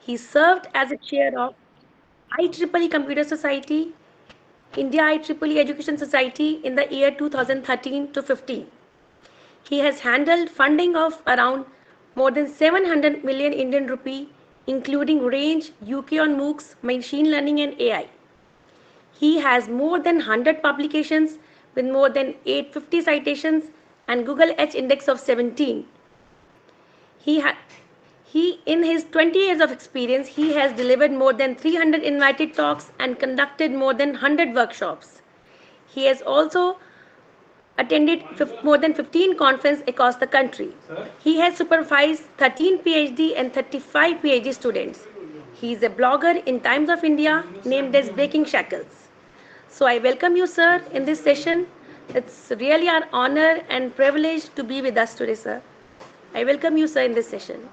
He served as a chair of IEEE Computer Society, India IEEE Education Society in the year 2013 to 15. He has handled funding of around more than 700 million Indian rupee, including range, UK on MOOCs, machine learning and AI. He has more than 100 publications with more than 850 citations and Google Edge index of 17. He, ha- in his 20 years of experience, he has delivered more than 300 invited talks and conducted more than 100 workshops. He has also attended more than 15 conferences across the country. He has supervised 13 PhD and 35 PhD students. He is a blogger in Times of India named as Breaking Shackles. So I welcome you, sir, in this session. It's really our honor and privilege to be with us today, sir. I welcome you, sir, in this session.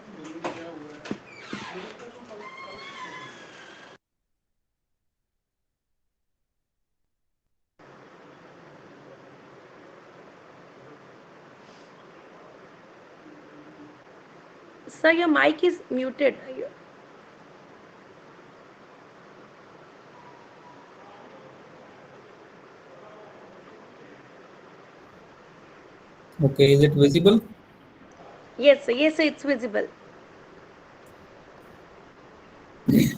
Sir, your mic is muted. Okay, is it visible? Yes, sir. Yes, sir, it's visible.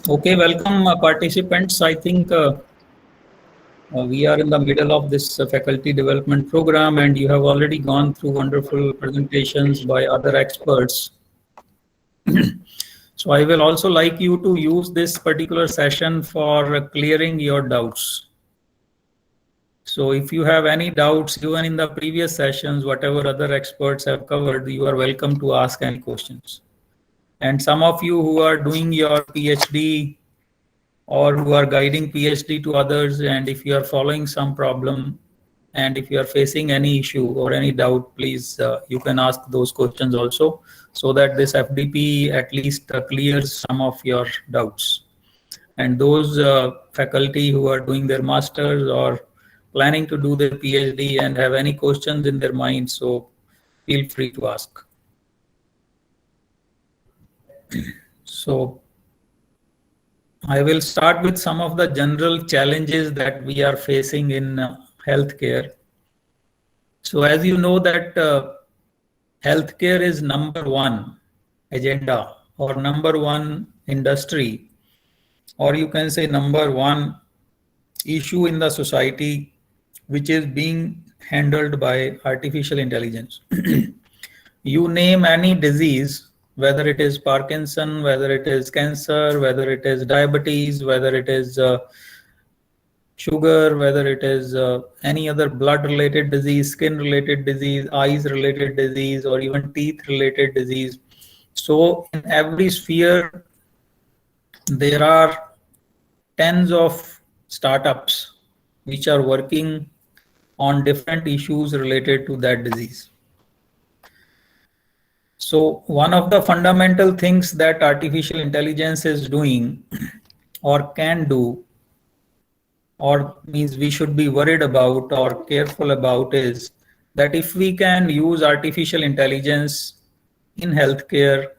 Okay, welcome participants. I think we are in the middle of this faculty development program, and you have already gone through wonderful presentations by other experts. So I will also like you to use this particular session for clearing your doubts. So if you have any doubts, even in the previous sessions, whatever other experts have covered, you are welcome to ask any questions. And some of you who are doing your PhD or who are guiding PhD to others, and if you are following some problem, and if you are facing any issue or any doubt, please you can ask those questions also, so that this FDP at least clears some of your doubts. And those faculty who are doing their masters or planning to do their PhD and have any questions in their mind, so feel free to ask. So I will start with some of the general challenges that we are facing in healthcare. So as you know that healthcare is number one agenda or number one industry, or you can say number one issue in the society, which is being handled by artificial intelligence. You name any disease, whether it is Parkinson, whether it is cancer, whether it is diabetes, whether it is sugar, whether it is any other blood related disease, skin related disease, eyes related disease, or even teeth related disease. So in every sphere, there are tens of startups which are working on different issues related to that disease. So one of the fundamental things that artificial intelligence is doing or can do, or means we should be worried about or careful about, is that if we can use artificial intelligence in healthcare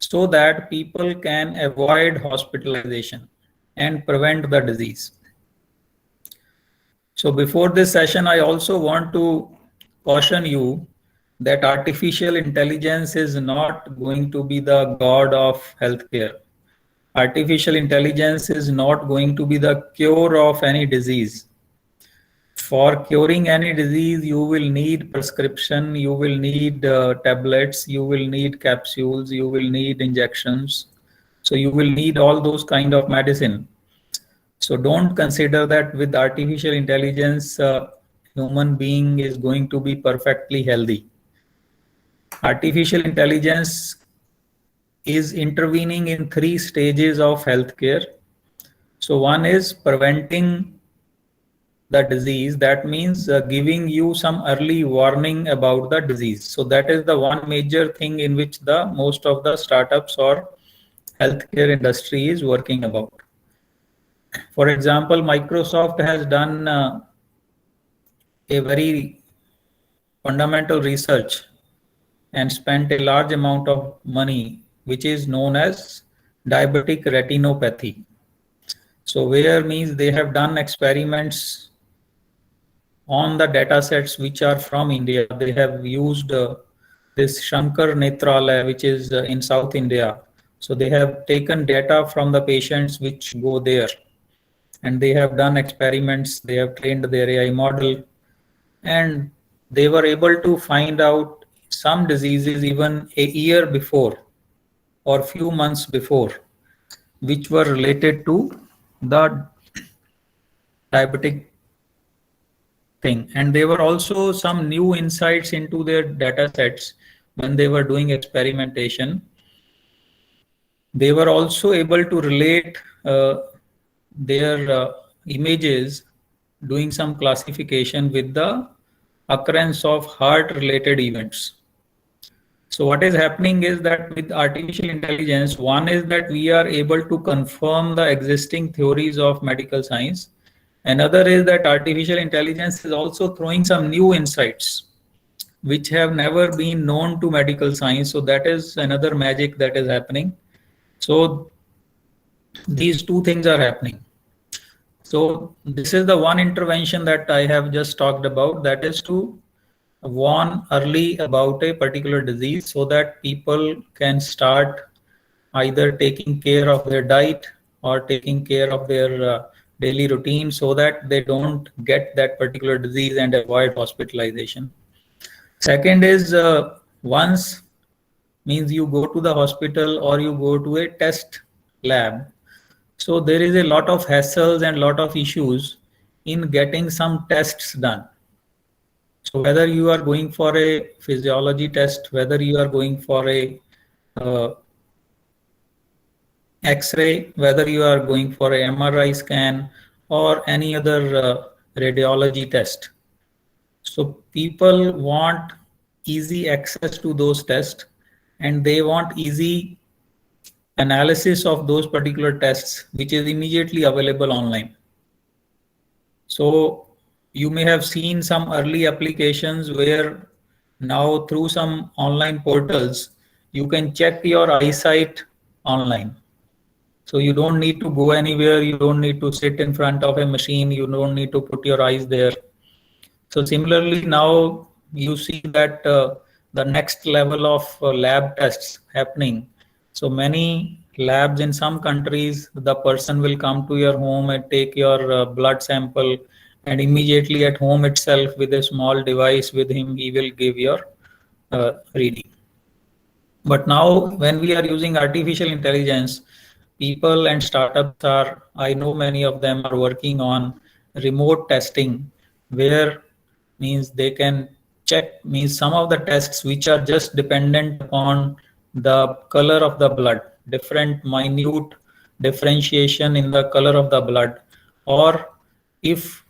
so that people can avoid hospitalization and prevent the disease. So before this session, I also want to caution you that artificial intelligence is not going to be the god of healthcare. Artificial intelligence is not going to be the cure of any disease. For curing any disease, you will need prescription, you will need tablets, you will need capsules, you will need injections. So you will need all those kind of medicine. So don't consider that with artificial intelligence, human being is going to be perfectly healthy. Artificial intelligence is intervening in 3 stages of healthcare. So one is preventing the disease. That means giving you some early warning about the disease. So that is the one major thing in which the most of the startups or healthcare industry is working about. For example, Microsoft has done a very fundamental research and spent a large amount of money, which is known as diabetic retinopathy. So where means they have done experiments on the data sets which are from India. They have used this Shankar Netralaya, which is in South India. So they have taken data from the patients which go there, and they have done experiments. They have trained their AI model, and they were able to find out some diseases even a year before or few months before, which were related to the diabetic thing. And there were also some new insights into their data sets when they were doing experimentation. They were also able to relate their images, doing some classification with the occurrence of heart related events. So what is happening is that with artificial intelligence, one is that we are able to confirm the existing theories of medical science. Another is that artificial intelligence is also throwing some new insights which have never been known to medical science. So that is another magic that is happening. So these two things are happening. So this is the one intervention that I have just talked about, that is to warn early about a particular disease so that people can start either taking care of their diet or taking care of their daily routine so that they don't get that particular disease and avoid hospitalization. Second is once means you go to the hospital or you go to a test lab. So there is a lot of hassles and lot of issues in getting some tests done. So whether you are going for a physiology test, whether you are going for a X-ray, whether you are going for a MRI scan or any other radiology test. So people want easy access to those tests, and they want easy analysis of those particular tests, which is immediately available online. So you may have seen some early applications where now through some online portals, you can check your eyesight online. So you don't need to go anywhere. You don't need to sit in front of a machine. You don't need to put your eyes there. So similarly, now you see that the next level of lab tests happening. So many labs in some countries, the person will come to your home and take your blood sample, and immediately at home itself with a small device with him, he will give your reading. But now when we are using artificial intelligence, people and startups are, I know many of them are working on remote testing, where means they can check means some of the tests which are just dependent upon the color of the blood, different minute differentiation in the color of the blood, or if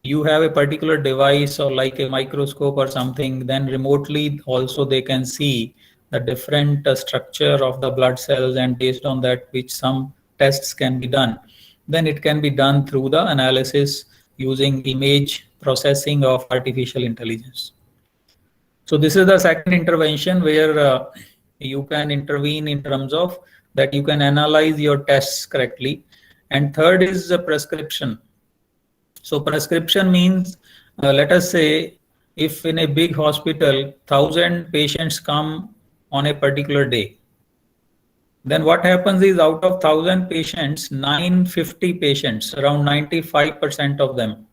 you have a particular device or like a microscope or something, then remotely also they can see the different structure of the blood cells, and based on that which some tests can be done. Then it can be done through the analysis using image processing of artificial intelligence. So this is the second intervention where you can intervene in terms of that you can analyze your tests correctly. And third is the prescription. So prescription means, let us say, if in a big hospital, 1,000 patients come on a particular day, then what happens is out of 1,000 patients, 950 patients, around 95% of them,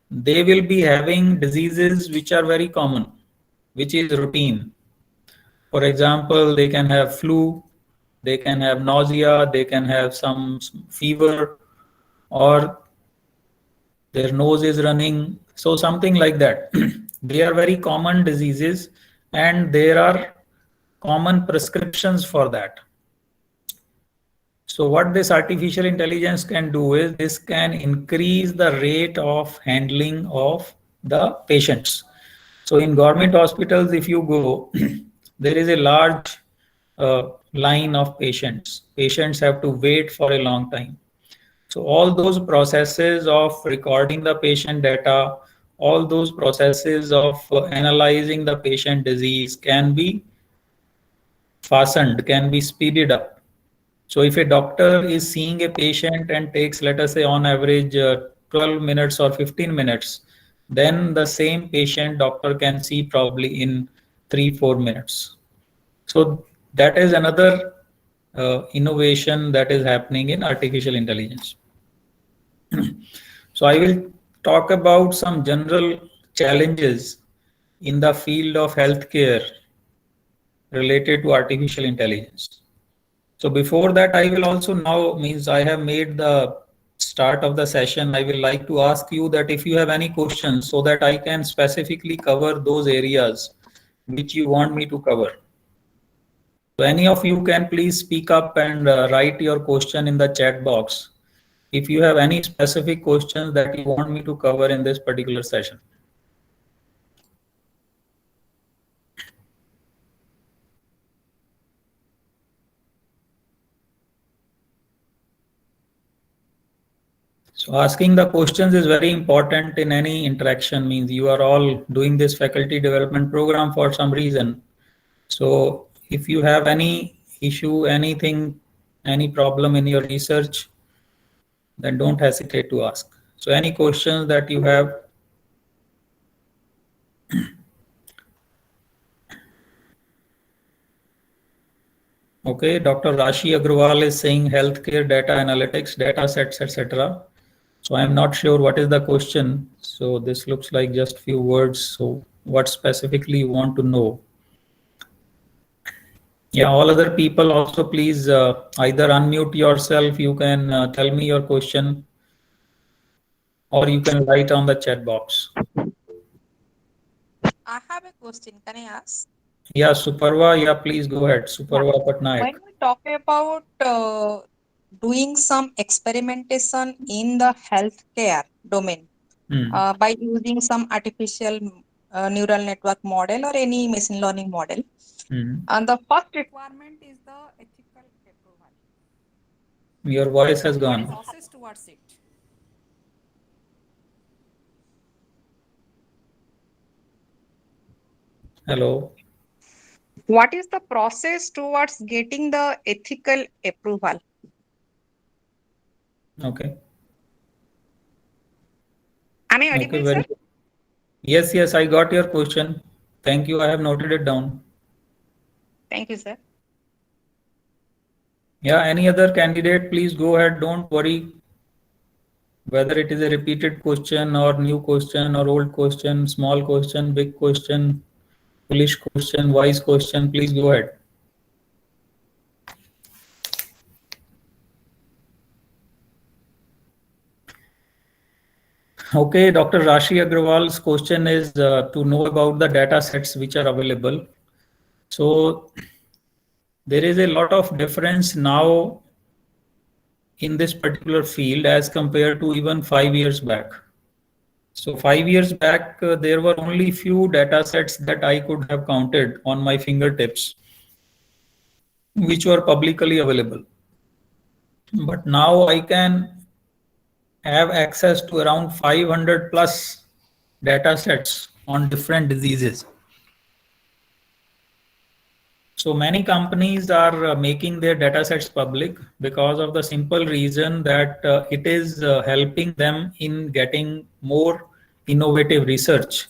they will be having diseases which are very common, which is routine. For example, they can have flu, they can have nausea, they can have some fever, or their nose is running, so something like that. They are very common diseases, and there are common prescriptions for that. So what this artificial intelligence can do is this can increase the rate of handling of the patients. So in government hospitals, if you go, there is a large line of patients. Patients have to wait for a long time. So all those processes of recording the patient data, all those processes of analyzing the patient disease can be fastened, can be speeded up. So if a doctor is seeing a patient and takes, let us say, on average 12 minutes or 15 minutes, then the same patient doctor can see probably in 3-4 minutes. So that is another innovation that is happening in artificial intelligence. So I will talk about some general challenges in the field of healthcare related to artificial intelligence. So before that, I will also now, means I have made the start of the session, I will like to ask you that if you have any questions so that I can specifically cover those areas which you want me to cover. So any of you can please speak up and write your question in the chat box if you have any specific questions that you want me to cover in this particular session. So asking the questions is very important in any interaction, means you are all doing this faculty development program for some reason. So if you have any issue, anything, any problem in your research, then don't hesitate to ask. So any questions that you have? Okay, Dr. Rashi Agrawal is saying healthcare data analytics, data sets, etc. So I'm not sure what is the question. So this looks like just few words. So what specifically you want to know? Yeah, all other people also please either unmute yourself. You can tell me your question, or you can write on the chat box. I have a question. Can I ask? Yeah, Suparva. Yeah, please go ahead. Suparva Patnaik. When we talk about doing some experimentation in the healthcare domain by using some artificial neural network model or any machine learning model, and the first requirement is the ethical approval. Your voice has gone. What is the process towards it? Hello. What is the process towards getting the ethical approval? Okay. Am I audible, Okay, sir? Yes, yes, I got your question. Thank you. I have noted it down. Thank you, sir. Yeah, any other candidate, please go ahead. Don't worry whether it is a repeated question or new question or old question, small question, big question, foolish question, wise question. Please go ahead. Okay, Dr. Rashi Agrawal's question is to know about the data sets which are available. So there is a lot of difference now in this particular field as compared to even 5 years back. So 5 years back, there were only few data sets that I could have counted on my fingertips, which were publicly available. But now I can have access to around 500 plus data sets on different diseases. So many companies are making their data sets public because of the simple reason that it is helping them in getting more innovative research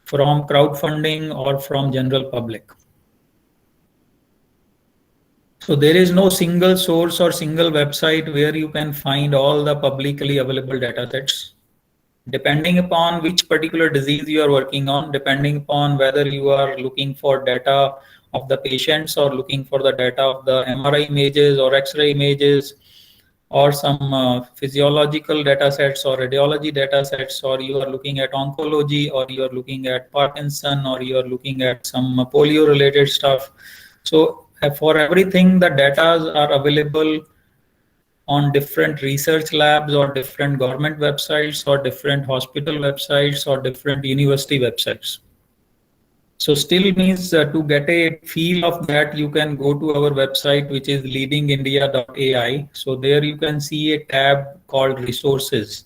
from crowdfunding or from general public. So there is no single source or single website where you can find all the publicly available data sets. Depending upon which particular disease you are working on, depending upon whether you are looking for data of the patients or looking for the data of the MRI images or X-ray images or some physiological data sets or radiology data sets, or you are looking at oncology, or you are looking at Parkinson, or you are looking at some polio related stuff. So for everything, the data are available on different research labs or different government websites or different hospital websites or different university websites. So still means to get a feel of that, you can go to our website, which is leadingindia.ai. So there you can see a tab called resources.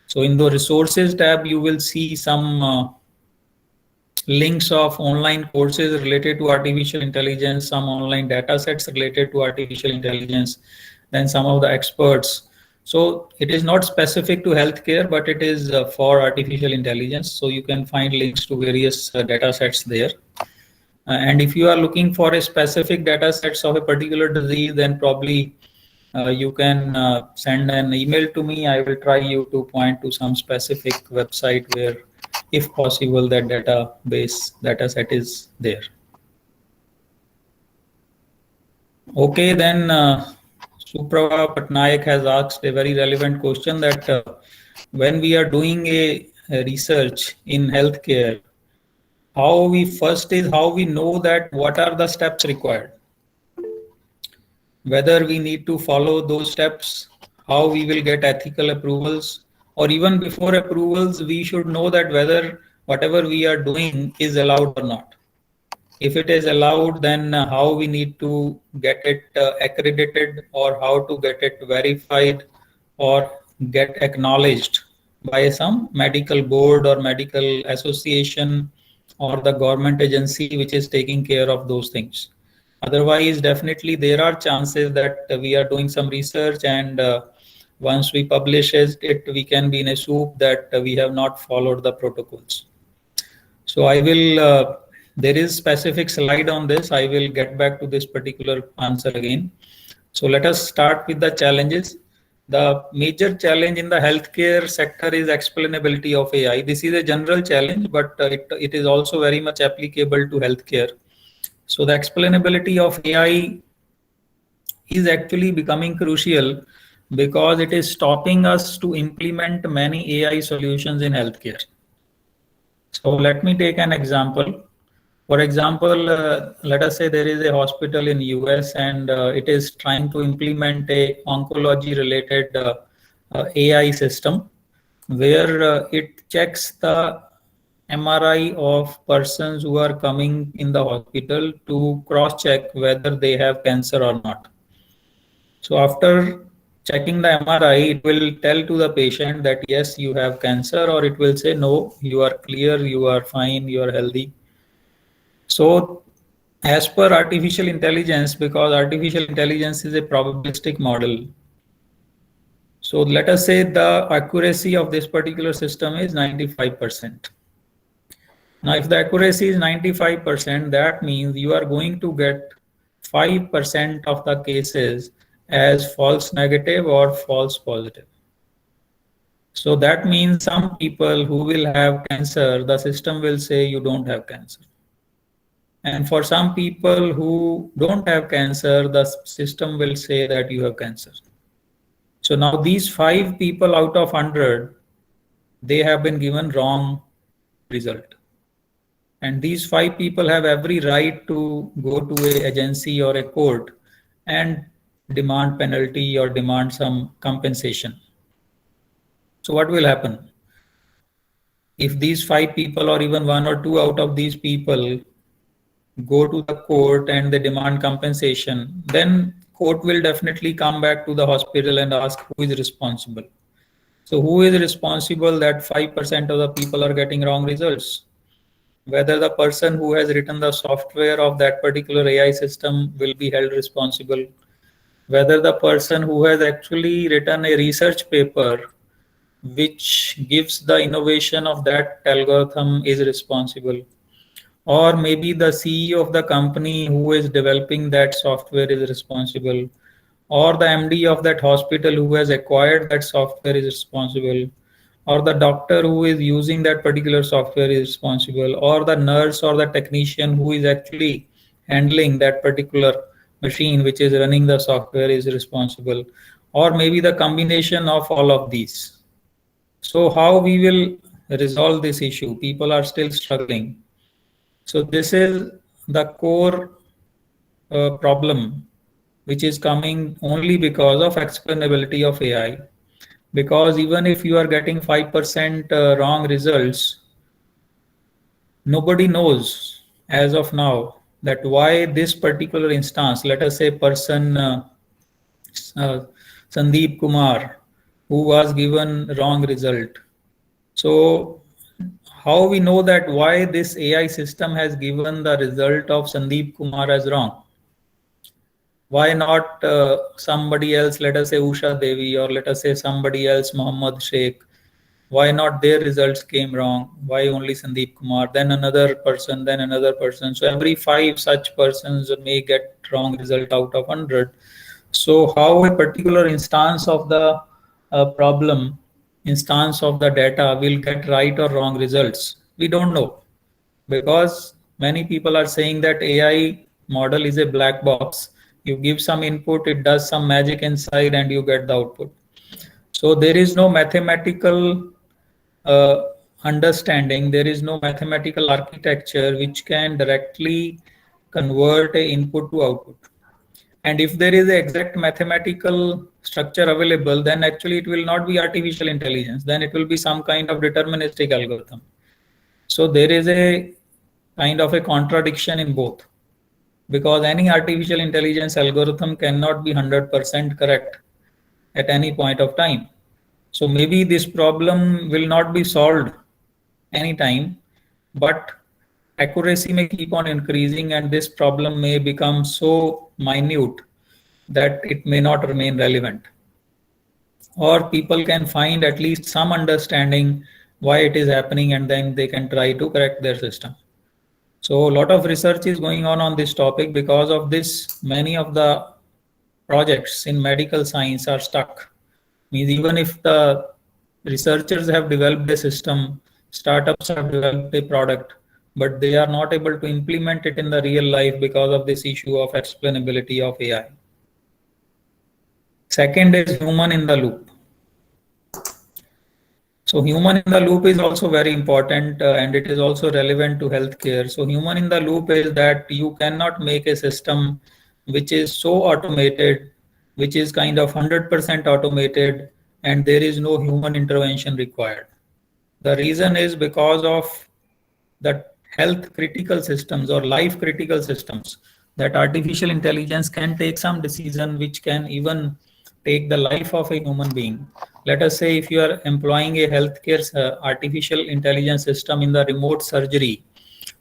So in the resources tab, you will see some links of online courses related to artificial intelligence, some online data sets related to artificial intelligence, then some of the experts. So it is not specific to healthcare, but it is for artificial intelligence. So you can find links to various data sets there. And if you are looking for a specific data sets of a particular disease, then probably you can send an email to me. I will try you to point to some specific website where, if possible, that data set is there. Okay, then Suprabha Patnaik has asked a very relevant question that when we are doing a research in healthcare, how we know that what are the steps required, whether we need to follow those steps, how we will get ethical approvals, or even before approvals, we should know that whether whatever we are doing is allowed or not. If it is allowed, then how we need to get it accredited, or how to get it verified or get acknowledged by some medical board or medical association or the government agency which is taking care of those things. Otherwise, definitely there are chances that we are doing some research, and once we publish it, we can be in a soup that we have not followed the protocols. So I will, there is specific slide on this. I will get back to this particular answer again. So let us start with the challenges. The major challenge in the healthcare sector is explainability of AI. This is a general challenge, but it is also very much applicable to healthcare. So the explainability of AI is actually becoming crucial because it is stopping us to implement many AI solutions in healthcare. So let me take an example. For example, let us say there is a hospital in US and it is trying to implement a oncology related AI system where it checks the MRI of persons who are coming in the hospital to cross check whether they have cancer or not. So after checking the MRI, it will tell to the patient that yes, you have cancer, or it will say no, you are clear, you are fine, you are healthy. So as per artificial intelligence, because artificial intelligence is a probabilistic model, so let us say the accuracy of this particular system is 95%. Now, if the accuracy is 95%, that means you are going to get 5% of the cases as false negative or false positive. So that means some people who will have cancer, the system will say you don't have cancer. And for some people who don't have cancer, the system will say that you have cancer. So now these 5 people out of 100, they have been given wrong result. And these 5 people have every right to go to an agency or a court and demand penalty or demand some compensation. So what will happen? If these 5 people or even 1 or 2 out of these people go to the court and they demand compensation, then court will definitely come back to the hospital and ask who is responsible. So who is responsible that 5% of the people are getting wrong results? Whether the person who has written the software of that particular AI system will be held responsible, whether the person who has actually written a research paper which gives the innovation of that algorithm is responsible, or maybe the CEO of the company who is developing that software is responsible, or the MD of that hospital who has acquired that software is responsible, or the doctor who is using that particular software is responsible, or the nurse or the technician who is actually handling that particular machine which is running the software is responsible, or maybe the combination of all of these. So how we will resolve this issue? People are still struggling. So this is the core problem which is coming only because of explainability of AI. Because even if you are getting 5% wrong results, nobody knows as of now that why this particular instance, let us say person Sandeep Kumar, who was given wrong result. So how we know that why this AI system has given the result of Sandeep Kumar as wrong? Why not somebody else, let us say Usha Devi, or let us say somebody else, Mohammad Sheikh? Why not their results came wrong? Why only Sandeep Kumar, then another person, then another person? So every 5 such persons may get wrong result out of 100. So how a particular instance of the problem, instance of the data will get right or wrong results? We don't know, because many people are saying that AI model is a black box. You give some input, it does some magic inside, and you get the output. So there is no mathematical understanding, there is no mathematical architecture which can directly convert a input to output. And if there is an exact mathematical structure available, then actually it will not be artificial intelligence, then it will be some kind of deterministic algorithm. So there is a kind of a contradiction in both, because any artificial intelligence algorithm cannot be 100% correct at any point of time. So maybe this problem will not be solved anytime, but accuracy may keep on increasing and this problem may become so minute that it may not remain relevant. Or people can find at least some understanding why it is happening, and then they can try to correct their system. So a lot of research is going on this topic. Because of this, many of the projects in medical science are stuck. Means even if the researchers have developed a system, startups have developed a product, but they are not able to implement it in the real life because of this issue of explainability of AI. Second is human in the loop. So human in the loop is also very important, and it is also relevant to healthcare. So human in the loop is that you cannot make a system which is so automated, which is kind of 100% automated, and there is no human intervention required. The reason is because of the health critical systems or life critical systems, that artificial intelligence can take some decision which can even take the life of a human being. Let us say if you are employing a healthcare artificial intelligence system in the remote surgery,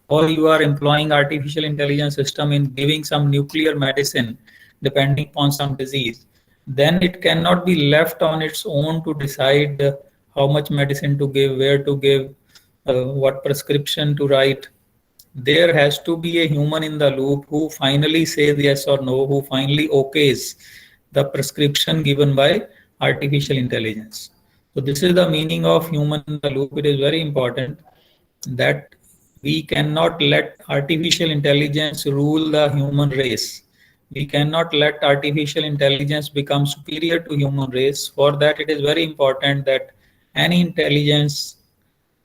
or you are employing artificial intelligence system in giving some nuclear medicine depending upon some disease, then it cannot be left on its own to decide how much medicine to give, where to give, what prescription to write. There has to be a human in the loop who finally says yes or no, who finally okays the prescription given by artificial intelligence. So this is the meaning of human in the loop. It is very important that we cannot let artificial intelligence rule the human race. We cannot let artificial intelligence become superior to human race. For that, it is very important that any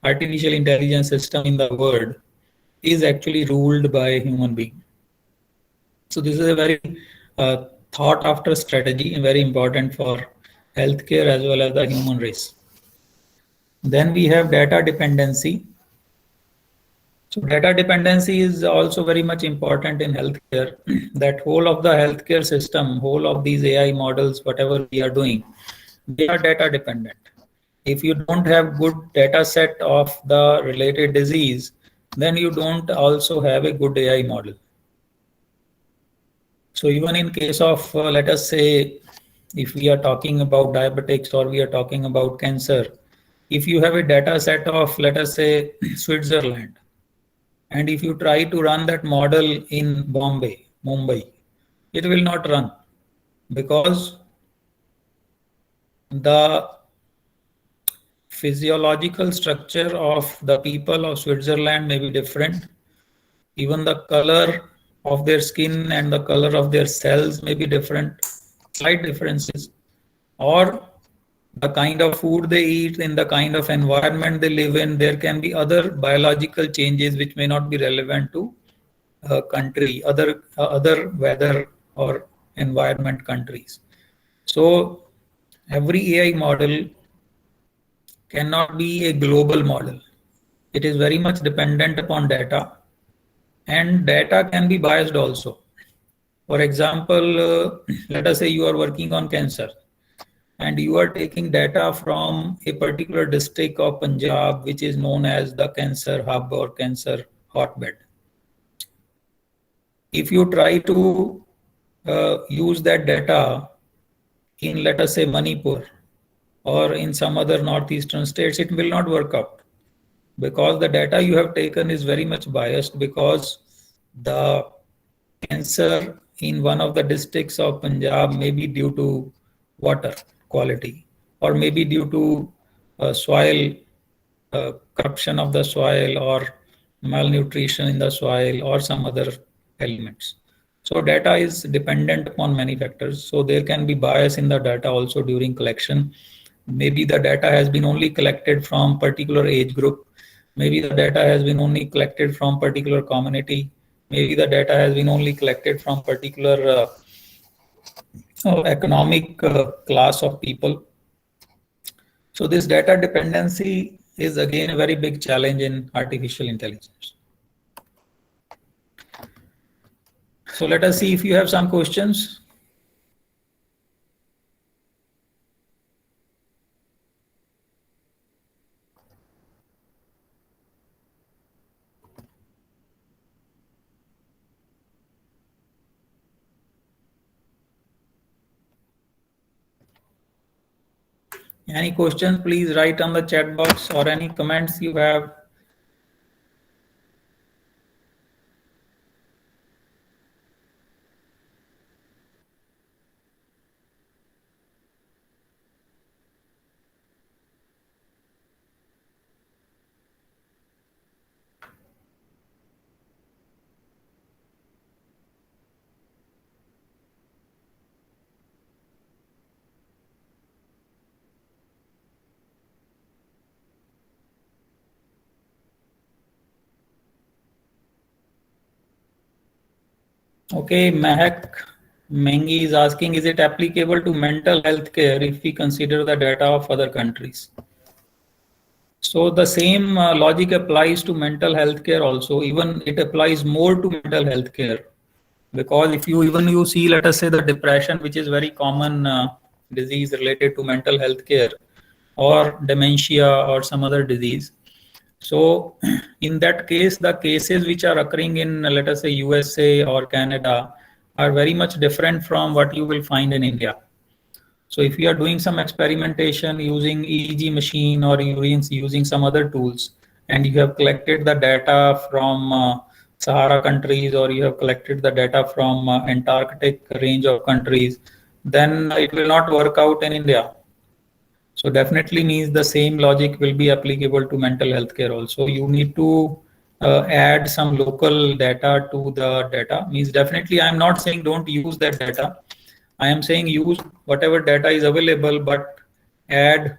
artificial intelligence system in the world is actually ruled by a human being. So this is a very thought after strategy and very important for healthcare as well as the human race. Then we have data dependency. So data dependency is also very much important in healthcare. That whole of the healthcare system, whole of these AI models, whatever we are doing, they are data dependent. If you don't have good data set of the related disease, then you don't also have a good AI model. So even in case of, let us say, if we are talking about diabetics or we are talking about cancer, if you have a data set of, let us say, Switzerland, and if you try to run that model in Bombay, Mumbai, it will not run, because the physiological structure of the people of Switzerland may be different. Even the color of their skin and the color of their cells may be different, slight differences. Or the kind of food they eat, in the kind of environment they live in, there can be other biological changes which may not be relevant to a country, other weather or environment countries. So every AI model cannot be a global model. It is very much dependent upon data, and data can be biased also. For example, let us say you are working on cancer. and you are taking data from a particular district of Punjab, which is known as the cancer hub or cancer hotbed. If you try to use that data in, let us say, Manipur or in some other northeastern states, it will not work out, because the data you have taken is very much biased, because the cancer in one of the districts of Punjab may be due to water quality, or maybe due to soil corruption of the soil, or malnutrition in the soil, or some other elements. So data is dependent upon many factors. So there can be bias in the data also during collection. Maybe the data has been only collected from particular age group. Maybe the data has been only collected from particular community. Maybe the data has been only collected from particular economic class of people. So this data dependency is again a very big challenge in artificial intelligence. So let us see if you have some questions. Any questions, please write on the chat box, or any comments you have. Okay, Mahak Mengi is asking, is it applicable to mental health care if we consider the data of other countries? So the same logic applies to mental health care also. Even it applies more to mental health care, because if you see, let us say, the depression, which is very common disease related to mental health care, or dementia or some other disease. So in that case, the cases which are occurring in, let us say, USA or Canada are very much different from what you will find in India. So if you are doing some experimentation using EEG machine or using some other tools, and you have collected the data from Sahara countries, or you have collected the data from Antarctic range of countries, then it will not work out in India. So definitely means the same logic will be applicable to mental health care also. You need to add some local data to the data. Means definitely I'm not saying don't use that data. I am saying use whatever data is available, but add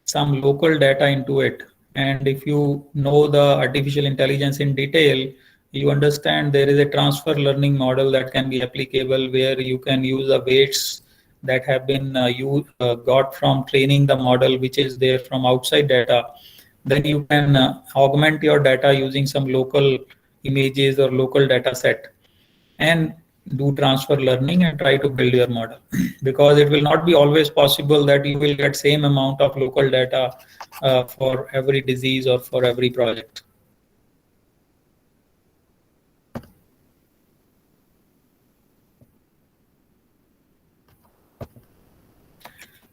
some local data into it. And if you know the artificial intelligence in detail, you understand there is a transfer learning model that can be applicable, where you can use the weights that have been got from training the model, which is there from outside data. Then you can augment your data using some local images or local data set, and do transfer learning and try to build your model. Because it will not be always possible that you will get same amount of local data for every disease or for every project.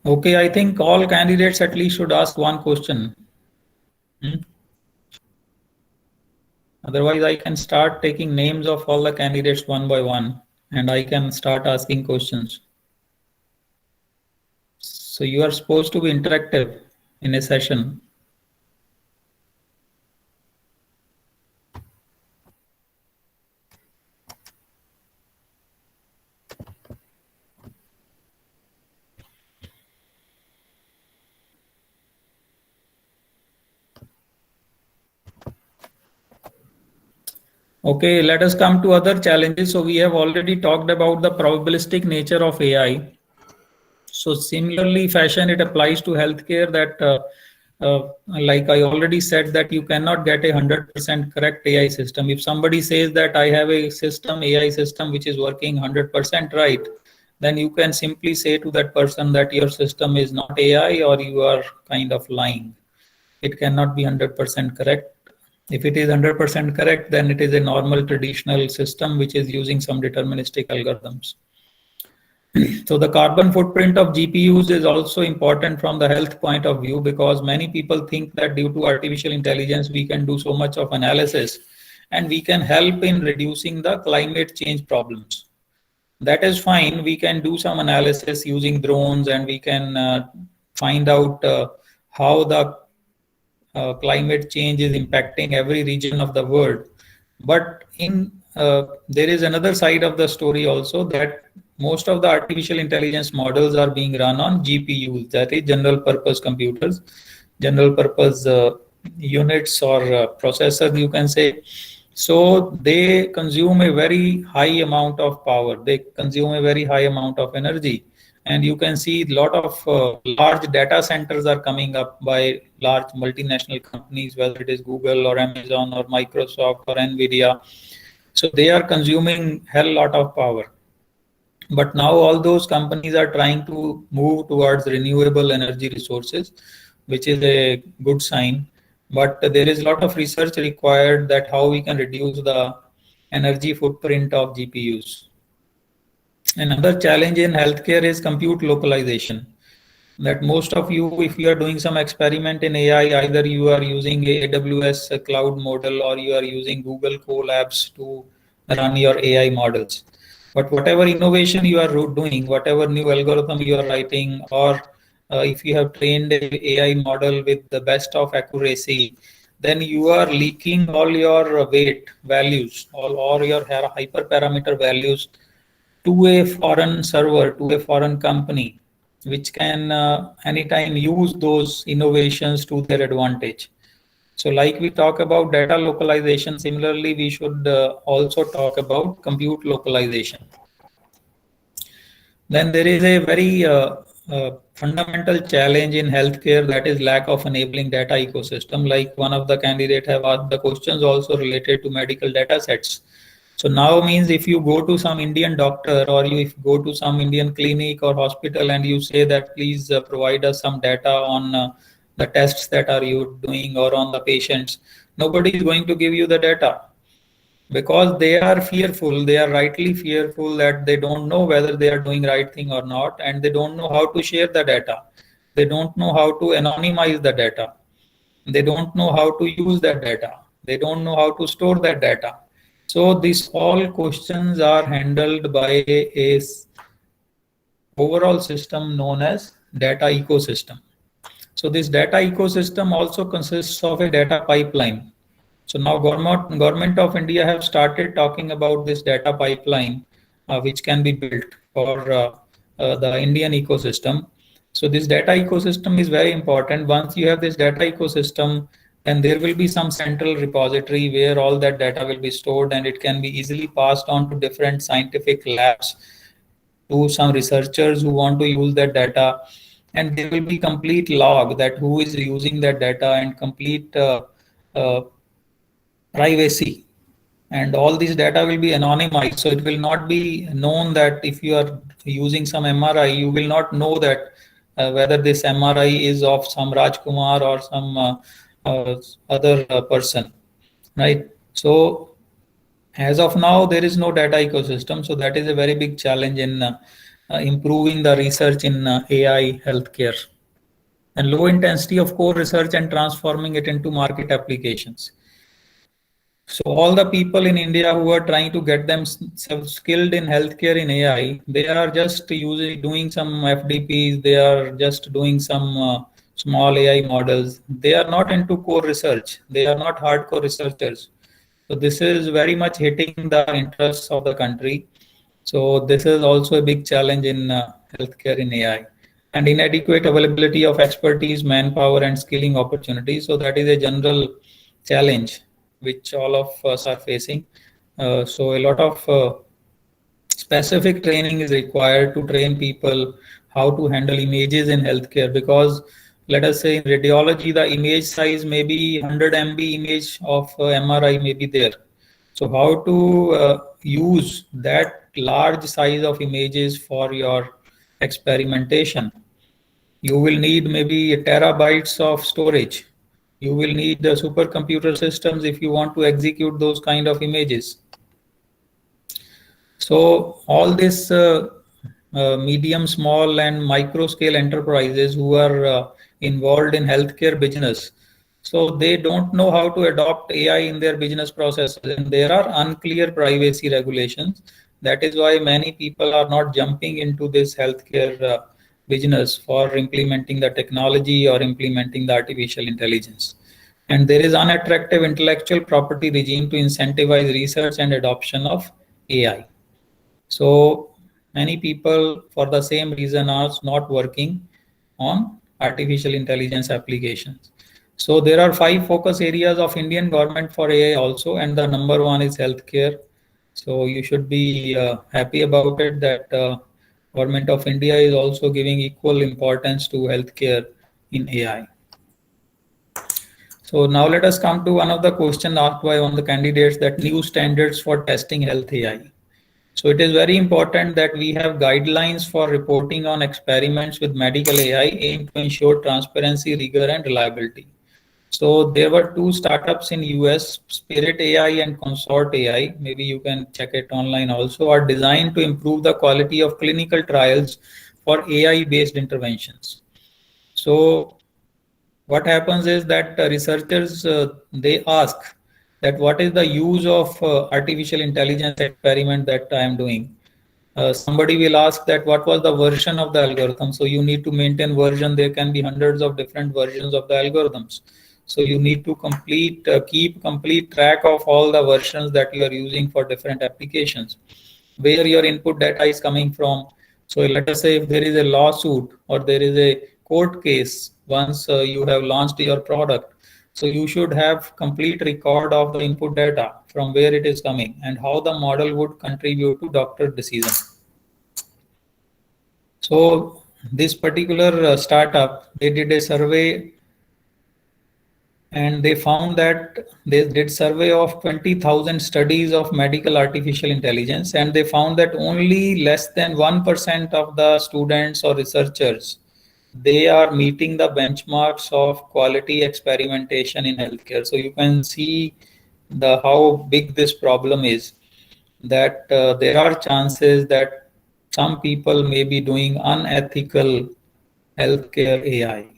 Okay, I think all candidates at least should ask one question. Otherwise, I can start taking names of all the candidates one by one, and I can start asking questions. So you are supposed to be interactive in a session. Okay, let us come to other challenges. So we have already talked about the probabilistic nature of AI. So similarly fashion, it applies to healthcare, that like I already said, that you cannot get a 100% correct AI system. If somebody says that I have a system, AI system, which is working 100% right, then you can simply say to that person that your system is not AI or you are kind of lying. It cannot be 100% correct. If it is 100% correct, then it is a normal traditional system which is using some deterministic algorithms. So the carbon footprint of GPUs is also important from the health point of view, because many people think that due to artificial intelligence, we can do so much of analysis and we can help in reducing the climate change problems. That is fine. We can do some analysis using drones and we can find out how the climate change is impacting every region of the world. But there is another side of the story also, that most of the artificial intelligence models are being run on GPUs, that is general purpose computers, general purpose units or processors, you can say. So they consume a very high amount of power. They consume a very high amount of energy. And you can see a lot of large data centers are coming up by large multinational companies, whether it is Google or Amazon or Microsoft or Nvidia. So they are consuming hell lot of power. But now all those companies are trying to move towards renewable energy resources, which is a good sign. But there is a lot of research required that how we can reduce the energy footprint of GPUs. Another challenge in healthcare is compute localization. That most of you, if you are doing some experiment in AI, either you are using AWS cloud model or you are using Google Colabs to run your AI models. But whatever innovation you are doing, whatever new algorithm you are writing, or if you have trained an AI model with the best of accuracy, then you are leaking all your weight values, all your hyperparameter values to a foreign server, to a foreign company, which can anytime use those innovations to their advantage. So like we talk about data localization, similarly, we should also talk about compute localization. Then there is a very fundamental challenge in healthcare, that is lack of enabling data ecosystem. Like one of the candidates have asked the questions also related to medical data sets. So now means if you go to some Indian doctor or if you go to some Indian clinic or hospital and you say that please provide us some data on the tests that are you doing or on the patients, nobody is going to give you the data, because they are fearful. They are rightly fearful that they don't know whether they are doing right thing or not, and they don't know how to share the data. They don't know how to anonymize the data. They don't know how to use that data. They don't know how to store that data. So these all questions are handled by a overall system known as data ecosystem. So this data ecosystem also consists of a data pipeline. So now government of India have started talking about this data pipeline, which can be built for the Indian ecosystem. So this data ecosystem is very important. Once you have this data ecosystem, then there will be some central repository where all that data will be stored, and it can be easily passed on to different scientific labs, to some researchers who want to use that data. And there will be complete log that who is using that data and complete privacy. And all this data will be anonymized. So it will not be known that if you are using some MRI, you will not know that whether this MRI is of some Rajkumar or some other person, right? So as of now, there is no data ecosystem. So that is a very big challenge in improving the research in AI healthcare. And low intensity of core research and transforming it into market applications. So all the people in India who are trying to get themselves skilled in healthcare in AI, they are just usually doing some FDPs, they are just doing some small AI models. They are not into core research. They are not hardcore researchers. So this is very much hitting the interests of the country. So this is also a big challenge in healthcare in AI. And inadequate availability of expertise, manpower, and skilling opportunities. So that is a general challenge which all of us are facing. So a lot of specific training is required to train people how to handle images in healthcare, because let us say in radiology, the image size may be 100 MB image of MRI may be there. So how to use that large size of images for your experimentation? You will need maybe terabytes of storage. You will need the supercomputer systems if you want to execute those kind of images. So all this medium, small and micro scale enterprises who are involved in healthcare business, so they don't know how to adopt AI in their business processes, and there are unclear privacy regulations. That is why many people are not jumping into this healthcare business for implementing the technology or implementing the artificial intelligence. And there is unattractive intellectual property regime to incentivize research and adoption of AI. So many people, for the same reason, are not working on artificial intelligence applications. So there are 5 focus areas of Indian government for AI also, and the number 1 is healthcare. So you should be happy about it that government of India is also giving equal importance to healthcare in AI. So now let us come to one of the questions asked by one of the candidates, that new standards for testing health AI. So it is very important that we have guidelines for reporting on experiments with medical AI aimed to ensure transparency, rigor, and reliability. So there were 2 startups in US, Spirit AI and Consort AI, maybe you can check it online also, are designed to improve the quality of clinical trials for AI-based interventions. So what happens is that researchers, they ask that what is the use of artificial intelligence experiment that I am doing. Somebody will ask that what was the version of the algorithm. So you need to maintain version. There can be hundreds of different versions of the algorithms. So you need to keep complete track of all the versions that you are using for different applications, where your input data is coming from. So let us say if there is a lawsuit or there is a court case, once you have launched your product, so you should have complete record of the input data, from where it is coming and how the model would contribute to doctor decision. So this particular startup, they did a survey, and they found that they did survey of 20,000 studies of medical artificial intelligence, and they found that only less than 1% of the students or researchers, they are meeting the benchmarks of quality experimentation in healthcare. So you can see how big this problem is, that there are chances that some people may be doing unethical healthcare AI.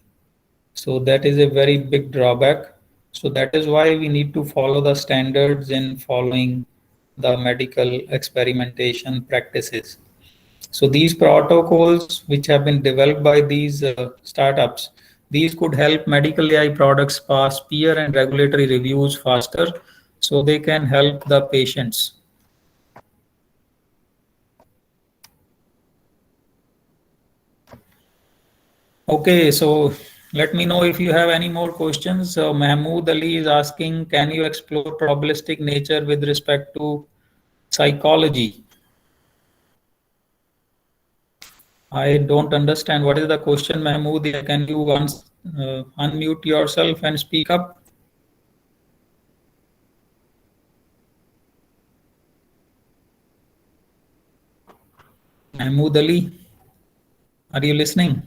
So that is a very big drawback. So that is why we need to follow the standards in following the medical experimentation practices. So these protocols which have been developed by these startups, these could help medical AI products pass peer and regulatory reviews faster, so they can help the patients. Okay, so let me know if you have any more questions. So Mahmood Ali is asking, can you explore probabilistic nature with respect to psychology? I don't understand. What is the question, Mahmood? Can you once unmute yourself and speak up? Mahmood Ali, are you listening?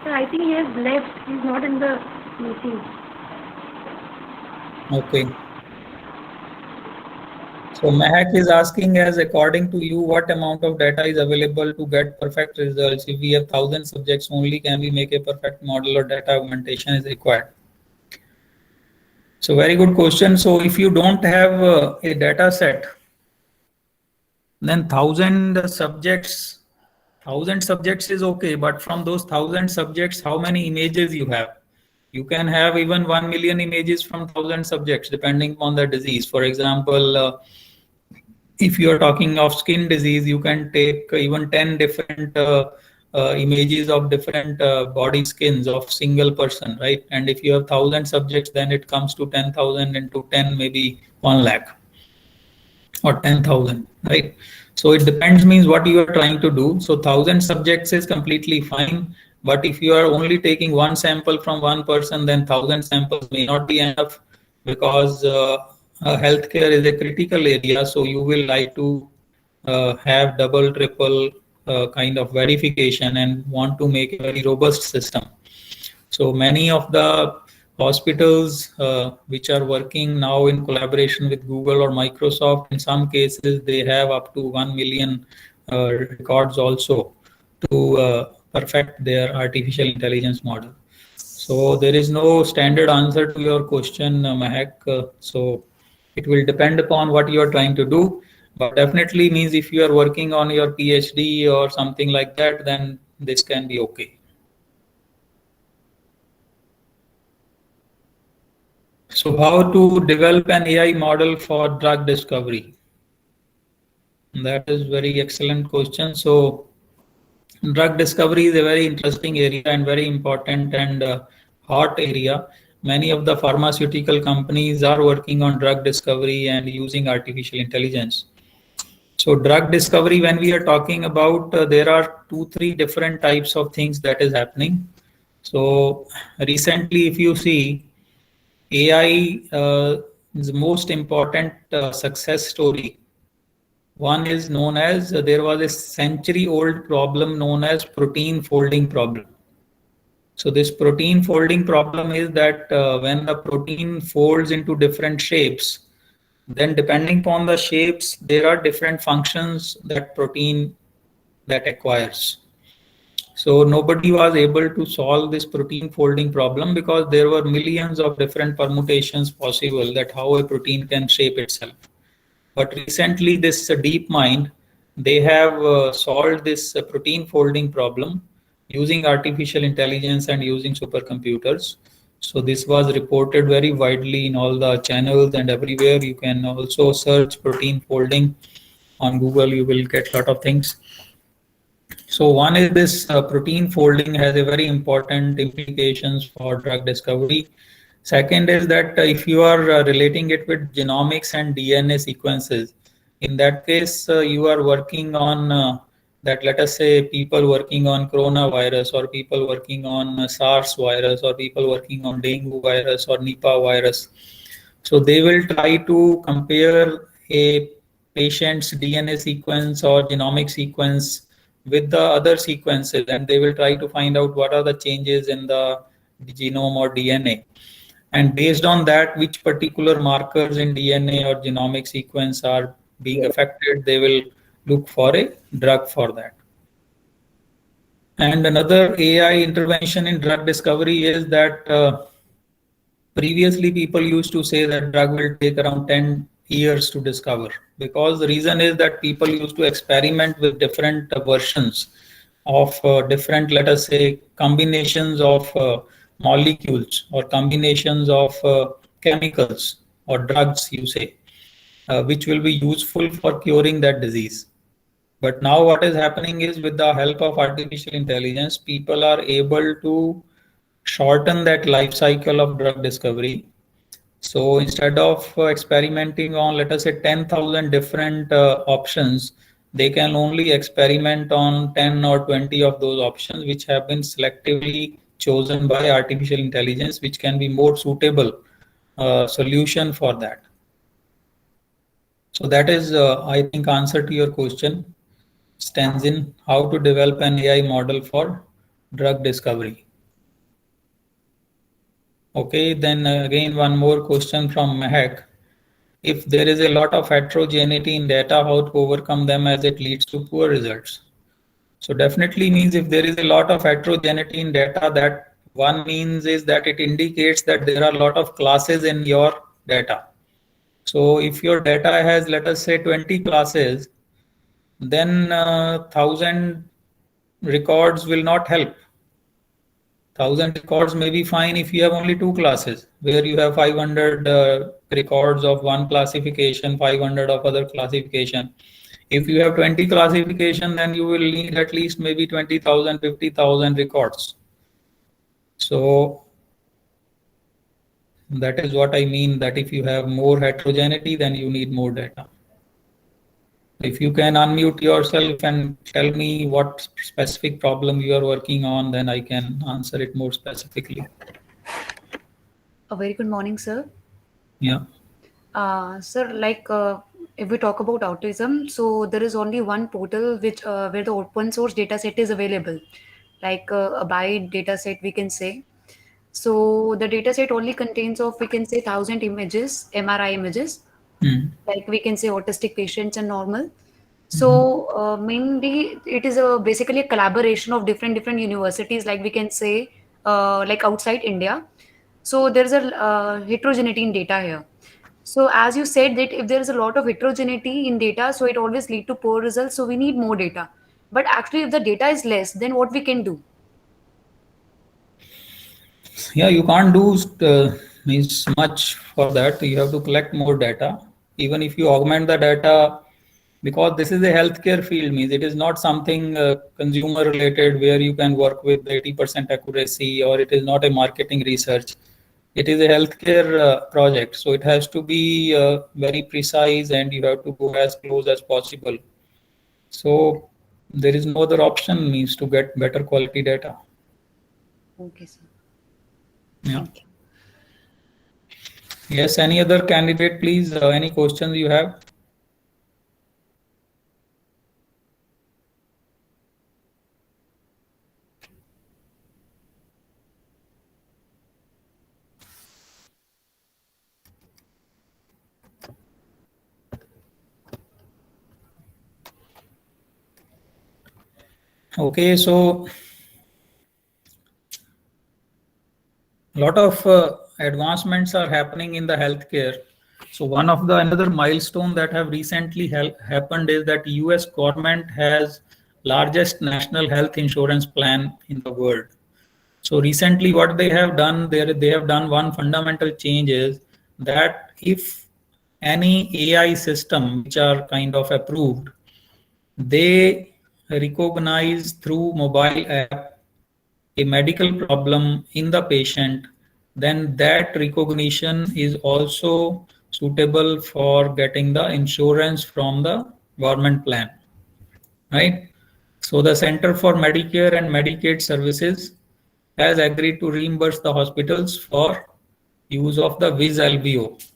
I think he has left. He's not in the meeting. Okay. So Mahak is asking, as according to you, what amount of data is available to get perfect results? If we have 1,000 subjects only, can we make a perfect model, or data augmentation is required? So very good question. So if you don't have a data set, then 1,000 subjects is okay. But from those 1,000 subjects, how many images you have? You can have even 1 million images from 1,000 subjects, depending on the disease. For example, if you are talking of skin disease, you can take even 10 different images of different body skins of single person, right? And if you have 1,000 subjects, then it comes to 10,000 into 10, maybe 1 lakh or 10,000. right? So it depends means what you are trying to do. So 1,000 subjects is completely fine. But if you are only taking one sample from one person, then 1,000 samples may not be enough, because healthcare is a critical area. So you will like to have double, triple kind of verification and want to make a very robust system. So many of the hospitals which are working now in collaboration with Google or Microsoft, in some cases they have up to 1 million records also to perfect their artificial intelligence model. So there is no standard answer to your question, Mahak. So it will depend upon what you are trying to do, but definitely means if you are working on your PhD or something like that, then this can be okay. So how to develop an AI model for drug discovery? That is very excellent question. So drug discovery is a very interesting area and very important and hot area. Many of the pharmaceutical companies are working on drug discovery and using artificial intelligence. So drug discovery, when we are talking about, there are 2-3 different types of things that is happening. So recently, if you see, AI is the most important success story. One is known as, there was a century-old problem known as protein folding problem. So this protein folding problem is that when the protein folds into different shapes, then depending upon the shapes, there are different functions that protein that acquires. So nobody was able to solve this protein folding problem because there were millions of different permutations possible that how a protein can shape itself. But recently this DeepMind, they have solved this protein folding problem using artificial intelligence and using supercomputers. So this was reported very widely in all the channels and everywhere. You can also search protein folding on Google, you will get a lot of things. So one is this protein folding has a very important implications for drug discovery. Second is that if you are relating it with genomics and DNA sequences, in that case, you are working on that, let us say people working on coronavirus or people working on SARS virus or people working on dengue virus or Nipah virus. So they will try to compare a patient's DNA sequence or genomic sequence with the other sequences, and they will try to find out what are the changes in the genome or DNA. And based on that, which particular markers in DNA or genomic sequence are being affected, they will look for a drug for that. And another AI intervention in drug discovery is that previously people used to say that drug will take around 10 years to discover, because the reason is that people used to experiment with different versions of different, let us say, combinations of molecules or combinations of chemicals or drugs, you say, which will be useful for curing that disease. But now what is happening is, with the help of artificial intelligence, people are able to shorten that life cycle of drug discovery. So instead of experimenting on, let us say, 10,000 different options, they can only experiment on 10 or 20 of those options, which have been selectively chosen by artificial intelligence, which can be more suitable solution for that. So that is, I think, answer to your question, Stanzin, how to develop an AI model for drug discovery. Okay, then again, one more question from Mahak. If there is a lot of heterogeneity in data, how to overcome them as it leads to poor results? So definitely means if there is a lot of heterogeneity in data, that one means is that it indicates that there are a lot of classes in your data. So if your data has, let us say, 20 classes, then 1,000 records will not help. 1,000 records may be fine if you have only 2 classes, where you have 500 records of one classification, 500 of other classification. If you have 20 classification, then you will need at least maybe 20,000, 50,000 records. So that is what I mean, that if you have more heterogeneity, then you need more data. If you can unmute yourself and tell me what specific problem you are working on, then I can answer it more specifically. A very good morning, sir. Yeah. Sir, if we talk about autism, so there is only one portal which where the open source data set is available, like a BITE data set, we can say. So the data set only contains of, we can say, 1,000 images, MRI images, like we can say autistic patients and normal. So mainly it is basically a collaboration of different universities, like we can say, like outside India. So there is a heterogeneity in data here. So as you said that if there is a lot of heterogeneity in data, so it always lead to poor results. So we need more data. But actually, if the data is less, then what we can do? Yeah, you can't do means much for that. You have to collect more data. Even if you augment the data, because this is a healthcare field, means it is not something consumer related where you can work with 80% accuracy, or it is not a marketing research. It is a healthcare project, so it has to be very precise, and you have to go as close as possible. So there is no other option, means to get better quality data. Okay, sir. Yeah. Thank you. Yes, any other candidate, please? Any questions you have? Okay, so a lot of advancements are happening in the healthcare. So one of the another milestone that have recently happened is that US government has largest national health insurance plan in the world. So recently what they have done, they have done one fundamental change is that if any AI system which are kind of approved, they recognize through mobile app a medical problem in the patient, then that recognition is also suitable for getting the insurance from the government plan, right? So the Center for Medicare and Medicaid Services has agreed to reimburse the hospitals for use of the VizLVO,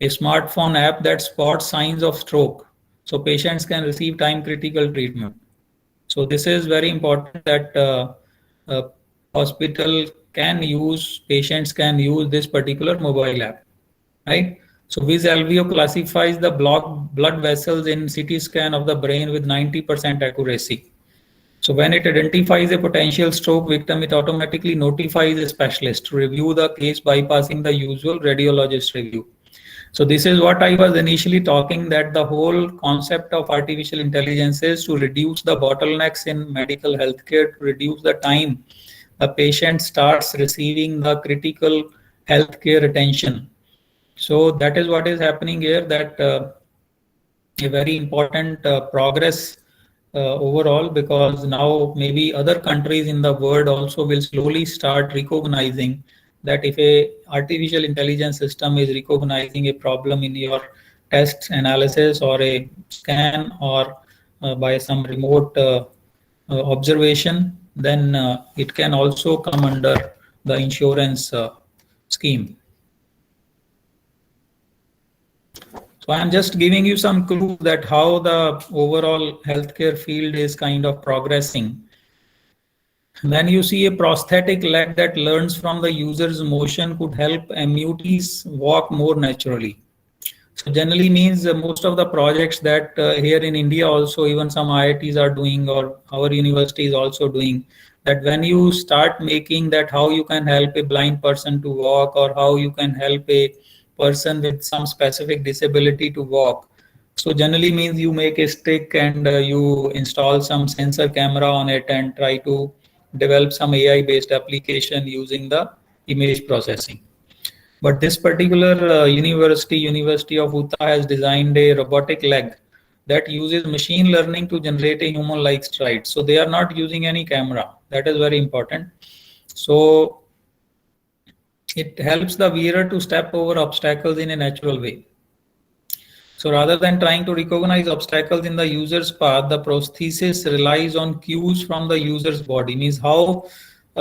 a smartphone app that spots signs of stroke, so patients can receive time critical treatment. So this is very important that hospital can use, patients can use this particular mobile app, right? So VizLVO classifies the blood vessels in CT scan of the brain with 90% accuracy. So when it identifies a potential stroke victim, it automatically notifies a specialist to review the case, bypassing the usual radiologist review. So this is what I was initially talking, that the whole concept of artificial intelligence is to reduce the bottlenecks in medical healthcare, to reduce the time a patient starts receiving the critical healthcare attention. So that is what is happening here, that a very important progress overall, because now maybe other countries in the world also will slowly start recognizing that if a artificial intelligence system is recognizing a problem in your test analysis or a scan, or by some remote observation, then it can also come under the insurance scheme. So I'm just giving you some clue that how the overall healthcare field is kind of progressing. Then you see a prosthetic leg that learns from the user's motion could help amputees walk more naturally. So generally means most of the projects that here in India also, even some IITs are doing, or our university is also doing, that when you start making that how you can help a blind person to walk, or how you can help a person with some specific disability to walk. So generally means you make a stick and you install some sensor camera on it and try to develop some AI based application using the image processing. But this particular University of Utah has designed a robotic leg that uses machine learning to generate a human-like stride. So they are not using any camera. That is very important. So it helps the wearer to step over obstacles in a natural way. So rather than trying to recognize obstacles in the user's path, the prosthesis relies on cues from the user's body. Means how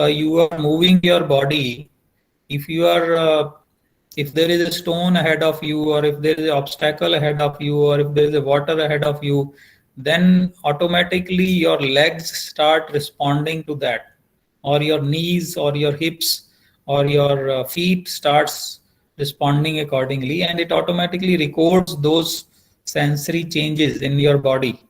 you are moving your body. If you are, if there is a stone ahead of you, or if there is an obstacle ahead of you, or if there is a water ahead of you, then automatically your legs start responding to that, or your knees, or your hips, or your feet starts responding accordingly, and it automatically records those sensory changes in your body.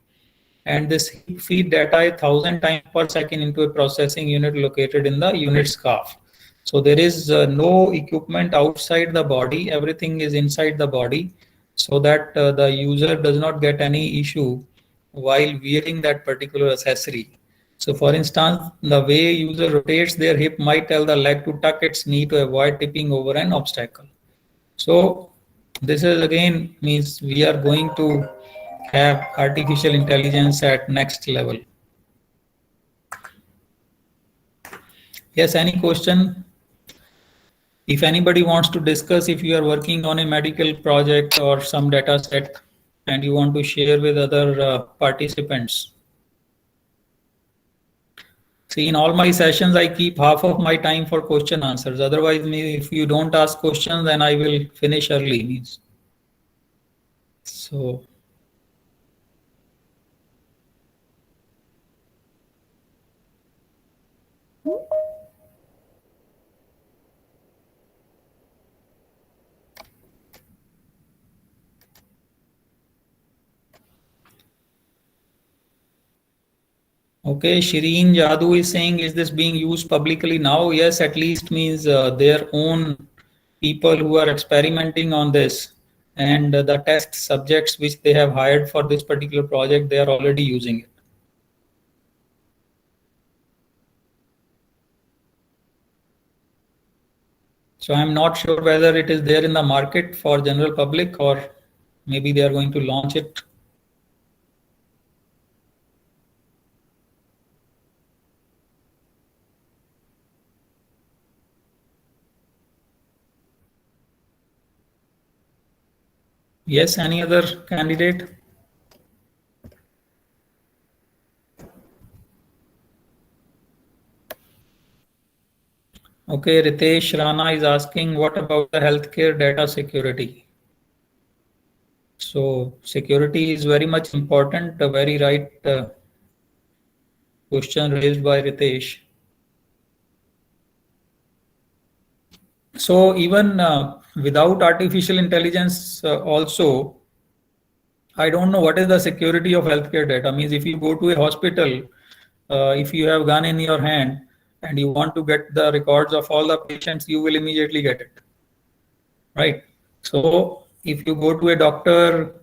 And this feed data 1,000 times per second into a processing unit located in the unit scarf. So there is no equipment outside the body, everything is inside the body, so that the user does not get any issue while wearing that particular accessory. So for instance, the way user rotates their hip might tell the leg to tuck its knee to avoid tipping over an obstacle. So this is again means we are going to have artificial intelligence at next level. Yes, any question? If anybody wants to discuss, if you are working on a medical project or some data set and you want to share with other participants. See, in all my sessions, I keep half of my time for question answers. Otherwise, if you don't ask questions, then I will finish early. So. Okay, Shireen Jadoo is saying, is this being used publicly now? Yes, at least means their own people who are experimenting on this, and the test subjects which they have hired for this particular project, they are already using it. So I'm not sure whether it is there in the market for general public, or maybe they are going to launch it. Yes, any other candidate? Okay, Ritesh Rana is asking, what about the healthcare data security? So security is very much important, a very right question raised by Ritesh. So even without artificial intelligence also, I don't know what is the security of healthcare data. Means if you go to a hospital, if you have gun in your hand and you want to get the records of all the patients, you will immediately get it, right? So if you go to a doctor,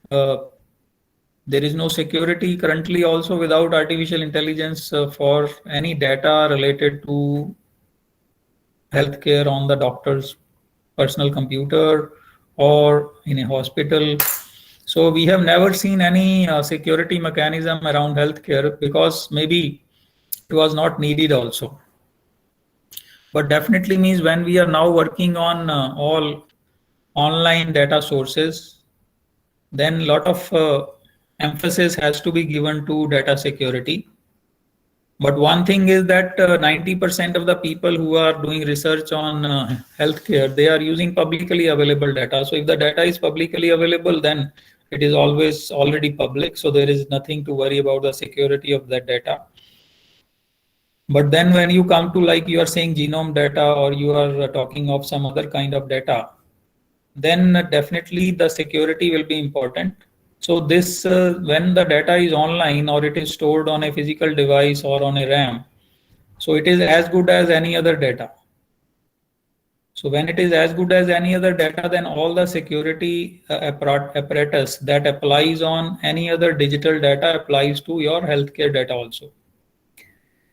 there is no security currently also without artificial intelligence for any data related to healthcare on the doctor's personal computer or in a hospital. So we have never seen any security mechanism around healthcare because maybe it was not needed also. But definitely means when we are now working on all online data sources, then a lot of emphasis has to be given to data security. But one thing is that 90% of the people who are doing research on healthcare, they are using publicly available data. So if the data is publicly available, then it is always already public. So there is nothing to worry about the security of that data. But then when you come to, like you are saying, genome data, or you are talking of some other kind of data, then definitely the security will be important. So this, when the data is online or it is stored on a physical device or on a RAM, so it is as good as any other data. So when it is as good as any other data, then all the security apparatus that applies on any other digital data applies to your healthcare data also.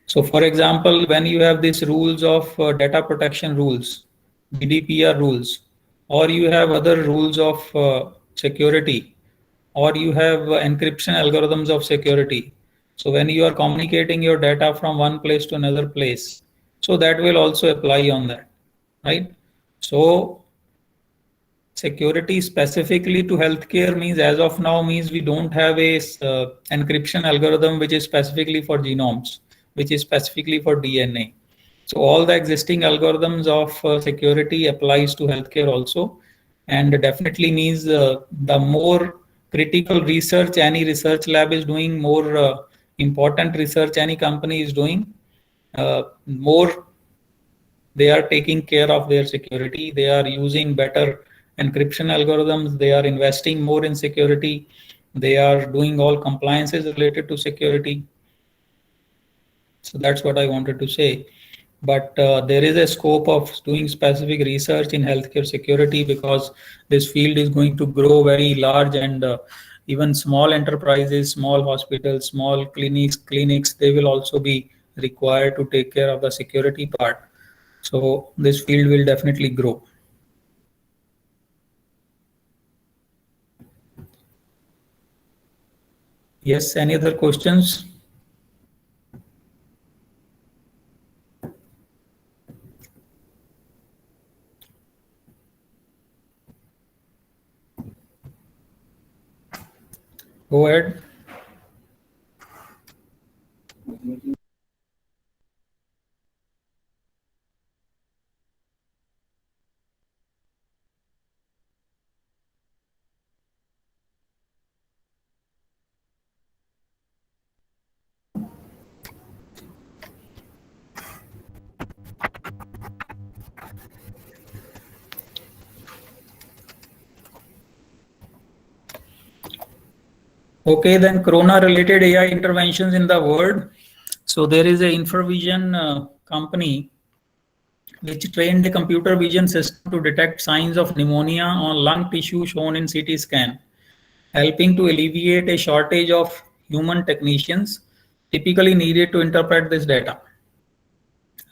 So for example, when you have these rules of data protection rules, GDPR rules, or you have other rules of security, or you have encryption algorithms of security. So when you are communicating your data from one place to another place, so that will also apply on that, right? So security specifically to healthcare means as of now means we don't have a encryption algorithm which is specifically for genomes, which is specifically for DNA. So all the existing algorithms of security applies to healthcare also, and definitely means the more critical research any research lab is doing, more important research any company is doing, more they are taking care of their security. They are using better encryption algorithms. They are investing more in security. They are doing all compliances related to security. So that's what I wanted to say. But there is a scope of doing specific research in healthcare security because this field is going to grow very large, and even small enterprises, small hospitals, small clinics, they will also be required to take care of the security part. So this field will definitely grow. Yes, any other questions? Go ahead. Okay, then corona-related AI interventions in the world. So there is a InfraVision company which trained a computer vision system to detect signs of pneumonia on lung tissue shown in CT scan, helping to alleviate a shortage of human technicians typically needed to interpret this data.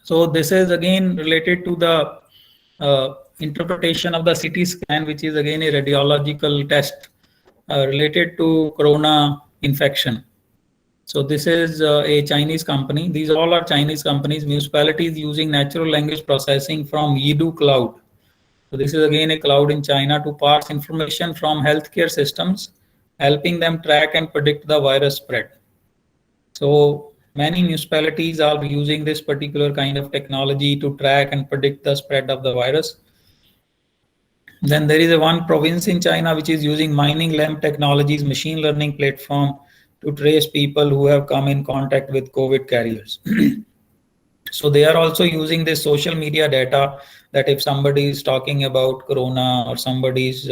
So this is again related to the interpretation of the CT scan, which is again a radiological test related to corona infection. So this is a Chinese company. These all are Chinese companies, municipalities using natural language processing from Yidu Cloud. So this is again a cloud in China to parse information from healthcare systems, helping them track and predict the virus spread. So many municipalities are using this particular kind of technology to track and predict the spread of the virus. Then there is one province in China which is using mining lamp technologies, machine learning platform to trace people who have come in contact with COVID carriers. So they are also using this social media data that if somebody is talking about corona or somebody is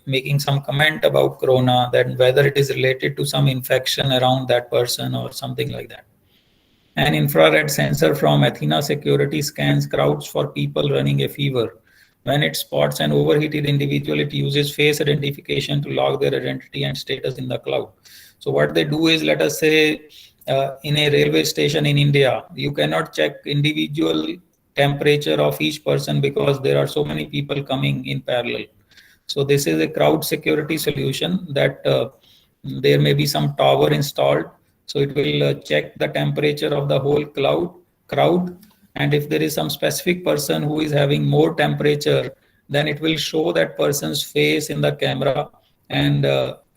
making some comment about corona, then whether it is related to some infection around that person or something like that. An infrared sensor from Athena Security scans crowds for people running a fever. When it spots an overheated individual, it uses face identification to log their identity and status in the cloud. So what they do is, let us say, in a railway station in India, you cannot check individual temperature of each person because there are so many people coming in parallel. So this is a crowd security solution that there may be some tower installed. So it will check the temperature of the whole crowd. And if there is some specific person who is having more temperature, then it will show that person's face in the camera and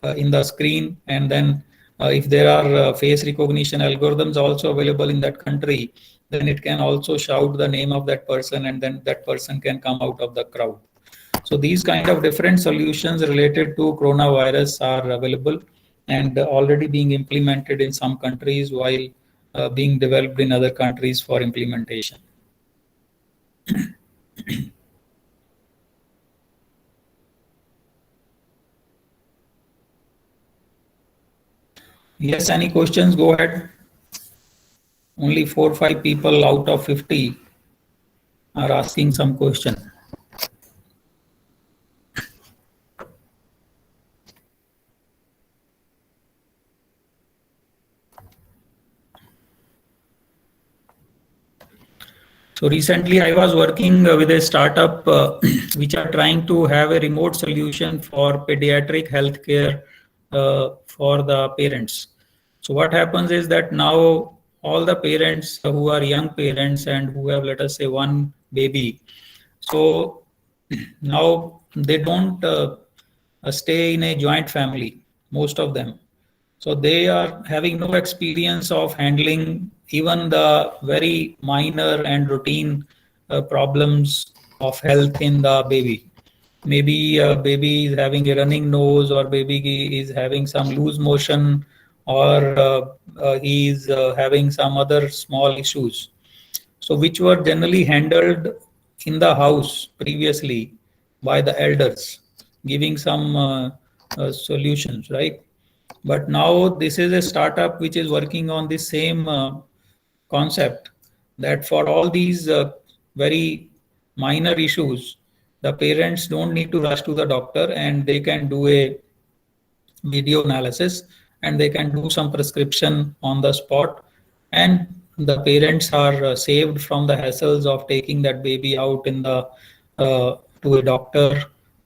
in the screen. And then if there are face recognition algorithms also available in that country, then it can also shout the name of that person, and then that person can come out of the crowd. So these kind of different solutions related to coronavirus are available and already being implemented in some countries while being developed in other countries for implementation. Yes, any questions? Go ahead. Only 4 or 5 people out of 50 are asking some question. So recently I was working with a startup which are trying to have a remote solution for pediatric healthcare for the parents. So what happens is that now all the parents who are young parents and who have, let us say, one baby, so Now they don't stay in a joint family, most of them. So they are having no experience of handling even the very minor and routine problems of health in the baby. Maybe a baby is having a running nose, or baby is having some loose motion, or he is having some other small issues. So which were generally handled in the house previously by the elders, giving some solutions, right? But now this is a startup which is working on the same concept, that for all these very minor issues, the parents don't need to rush to the doctor, and they can do a video analysis, and they can do some prescription on the spot, and the parents are saved from the hassles of taking that baby out in the to a doctor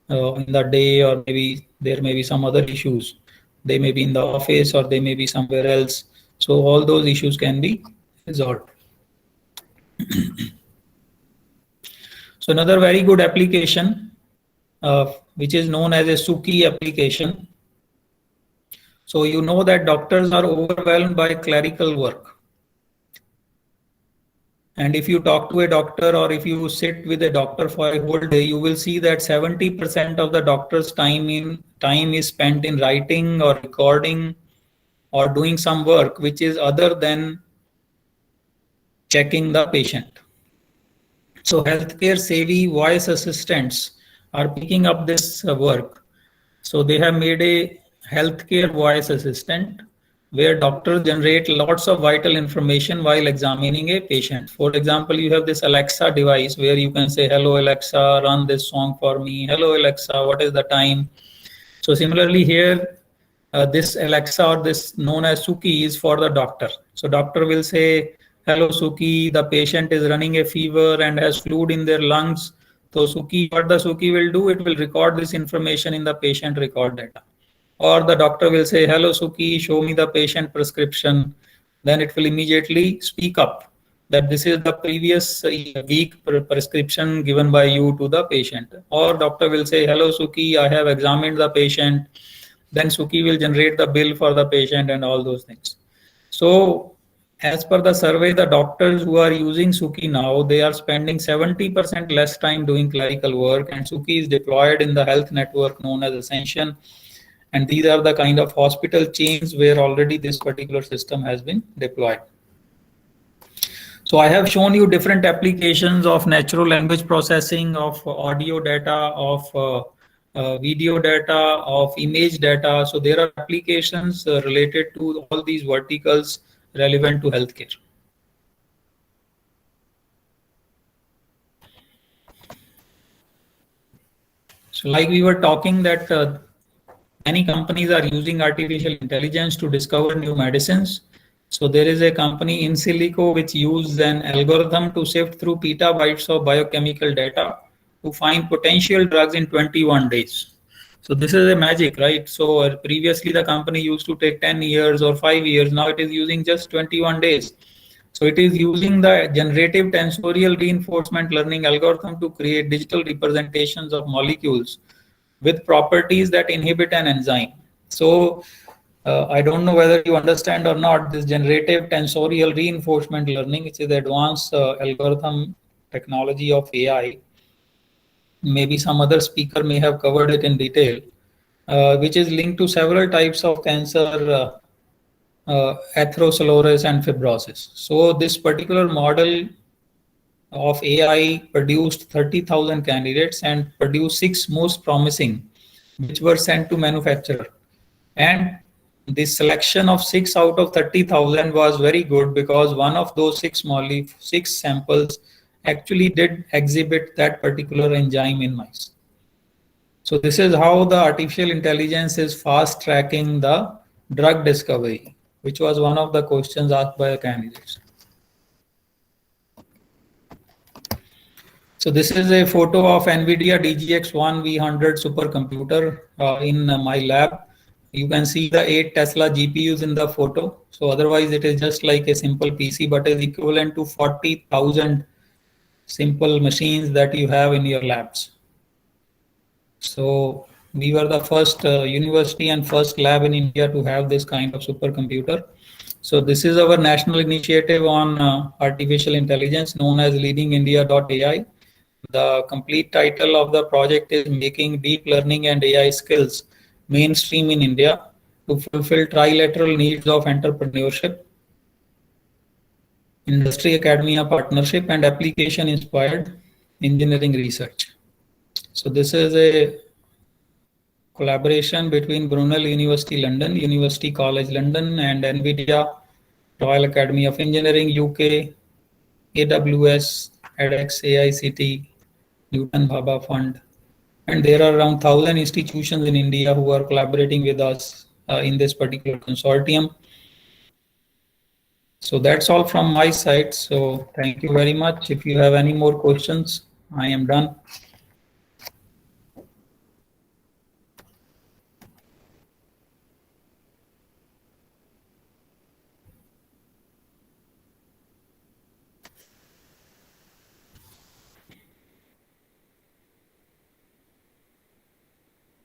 in the day, or maybe there may be some other issues. They may be in the office, or they may be somewhere else. So all those issues can be resolved. So another very good application, which is known as a Suki application. So you know that doctors are overwhelmed by clerical work. And if you talk to a doctor, or if you sit with a doctor for a whole day, you will see that 70% of the doctor's time is spent in writing or recording or doing some work which is other than checking the patient. So healthcare savvy voice assistants are picking up this work. So they have made a healthcare voice assistant where doctors generate lots of vital information while examining a patient. For example, you have this Alexa device where you can say, hello Alexa, run this song for me. Hello Alexa, what is the time? So similarly here, this Alexa, or this known as Suki, is for the doctor. So doctor will say, hello Suki, the patient is running a fever and has fluid in their lungs. So Suki, what the Suki will do, it will record this information in the patient record data. Or the doctor will say, hello Suki, show me the patient prescription. Then it will immediately speak up that this is the previous week prescription given by you to the patient. Or doctor will say, hello Suki, I have examined the patient. Then Suki will generate the bill for the patient and all those things. So as per the survey, the doctors who are using Suki now, they are spending 70% less time doing clerical work, and Suki is deployed in the health network known as Ascension. And these are the kind of hospital chains where already this particular system has been deployed. So I have shown you different applications of natural language processing, of audio data, of video data, of image data. So there are applications related to all these verticals relevant to healthcare. So like we were talking that many companies are using artificial intelligence to discover new medicines. So there is a company Insilico which uses an algorithm to sift through petabytes of biochemical data to find potential drugs in 21 days. So this is a magic, right? So previously the company used to take 10 years or 5 years. Now it is using just 21 days. So it is using the generative tensorial reinforcement learning algorithm to create digital representations of molecules with properties that inhibit an enzyme. So I don't know whether you understand or not, this generative tensorial reinforcement learning, which is the advanced algorithm technology of AI. Maybe some other speaker may have covered it in detail, which is linked to several types of cancer, atherosclerosis and fibrosis. So this particular model of AI produced 30,000 candidates and produced 6 most promising, which were sent to manufacturer. And the selection of 6 out of 30,000 was very good because one of those 6 samples actually did exhibit that particular enzyme in mice. So this is how the artificial intelligence is fast tracking the drug discovery, which was one of the questions asked by the candidates. So this is a photo of NVIDIA DGX-1 V100 supercomputer in my lab. You can see the 8 Tesla GPUs in the photo. So otherwise it is just like a simple PC, but is equivalent to 40,000 simple machines that you have in your labs. So we were the first university and first lab in India to have this kind of supercomputer. So this is our national initiative on artificial intelligence known as leadingindia.ai. The complete title of the project is Making Deep Learning and AI Skills Mainstream in India to Fulfill Trilateral Needs of Entrepreneurship, Industry Academia Partnership, and Application Inspired Engineering Research. So this is a collaboration between Brunel University London, University College London, and NVIDIA, Royal Academy of Engineering UK, AWS, edX, AICT, Newton Bhabha Fund. And there are around 1,000 institutions in India who are collaborating with us in this particular consortium. So that's all from my side. So thank you very much. If you have any more questions, I am done.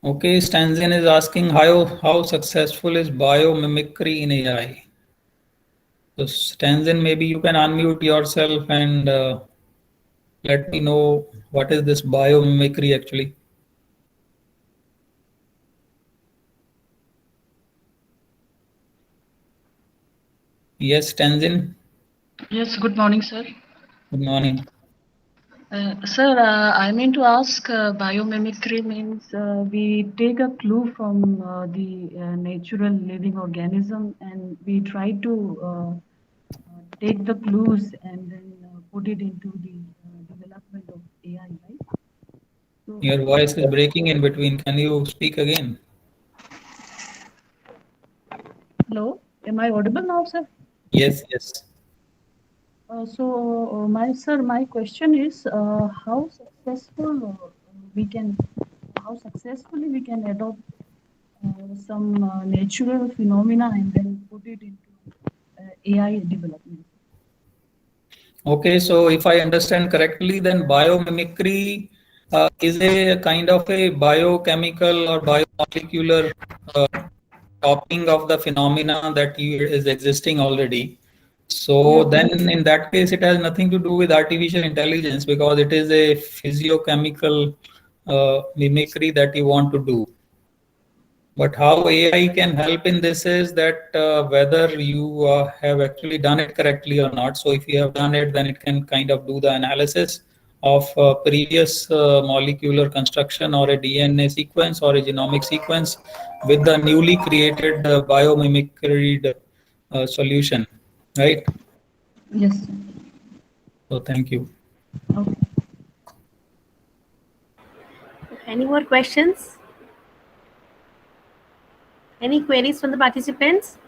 Okay, Stanzin is asking how successful is biomimicry in AI? So Stanzin, maybe you can unmute yourself and let me know what is this biomimicry actually. Yes, Stanzin. Yes, good morning, sir. Good morning. Sir, I mean to ask, biomimicry means we take a clue from the natural living organism and we try to take the clues and then put it into the development of AI, right? So, Your voice is breaking in between. Can you speak again? hello, am I audible now, sir? Yes, yes. My question is how successfully we can adopt some natural phenomena and then put it into AI development. Okay, so if I understand correctly, then biomimicry is a kind of a biochemical or biomolecular topping of the phenomena that is existing already. So then in that case, it has nothing to do with artificial intelligence because it is a physiochemical mimicry that you want to do. But how AI can help in this is that whether you have actually done it correctly or not. So if you have done it, then it can kind of do the analysis of previous molecular construction or a DNA sequence or a genomic sequence with the newly created biomimicry solution, right? Yes, sir. So thank you. Okay. Any more questions? Any queries from the participants?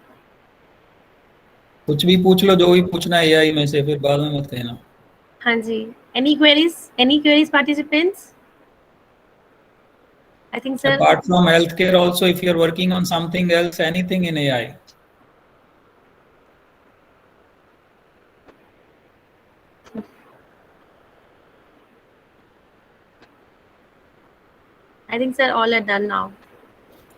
कुछ भी पूछ लो जो भी पूछना है AI में से फिर बाद में मत कहना. हाँ जी. Any queries? Any queries, participants? I think, sir. Apart from healthcare, also if you're working on something else, anything in AI. I think, sir, all are done now.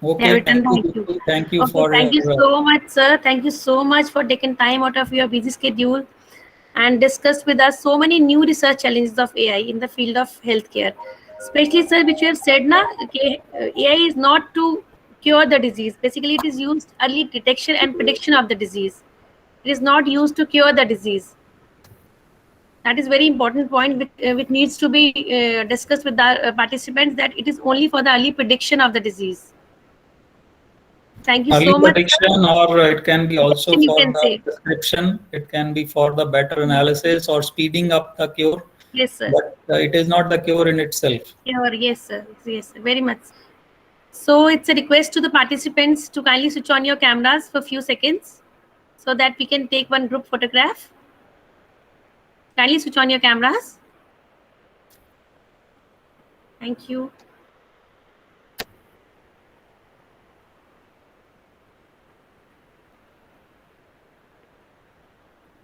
Okay, Thank thank you. you. Thank you Okay, for thank you your, so much, sir. Thank you so much for taking time out of your busy schedule and discussed with us so many new research challenges of AI in the field of healthcare. Especially, sir, which you have said, na, okay, AI is not to cure the disease. Basically, it is used early detection and prediction of the disease. It is not used to cure the disease. That is very important point which needs to be discussed with the participants, that it is only for the early prediction of the disease. Thank you early so much. prediction, or it can be also You for can the say. prescription. It can be for the better analysis or speeding up the cure. Yes, sir. But it is not the cure in itself. Yes, sir. Yes, very much. So it's a request to the participants to kindly switch on your cameras for a few seconds so that we can take one group photograph. Kindly switch on your cameras. Thank you.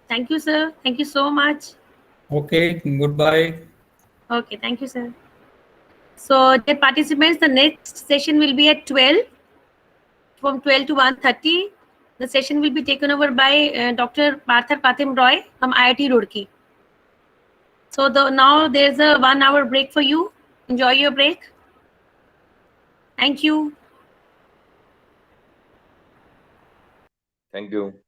Thank you, sir. Thank you so much. Okay, goodbye. Okay, thank you, sir. So, dear participants, the next session will be at 12, from 12 to 1:30. The session will be taken over by Dr. Partha Pratim Roy from IIT Roorkee. So now there's a 1 hour break for you. Enjoy your break. Thank you. Thank you.